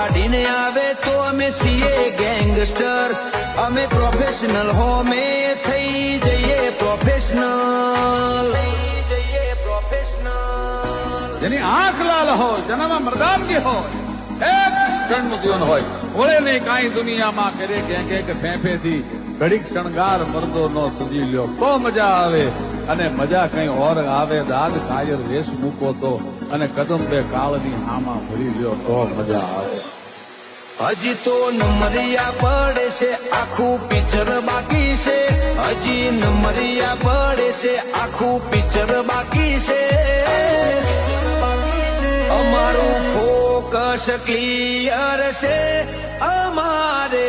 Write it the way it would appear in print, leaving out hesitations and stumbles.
કાઢીને આવે તો અમે છીએ ગેંગસ્ટર, અમે પ્રોફેશનલ હોમે થઈ જઈએ પ્રોફેશનલ, જેની આંખ લાલ હોય, જેનામાં મર્દાનગી હોય, એક ક્ષણનું જીવન હોય, વળે નહીં કાંઈ દુનિયામાં કરે કે ફેંફેથી ઘડીક શણગાર મરદો નો તુજી લ્યો તો મજા આવે, અને મજા કઈ ઓર આવે દાગ કાયર વેશ મૂકો તો, અને કદમ બે કાળની હામાં ભરી લ્યો તો મજા આવે. હજી તો નમરિયા પડે છે, આખું પિક્ચર બાકી છે, હજી નમરિયા પડે છે, આખું પિક્ચર બાકી છે. અમારું ફોકસ ક્લિયર છે, અમારે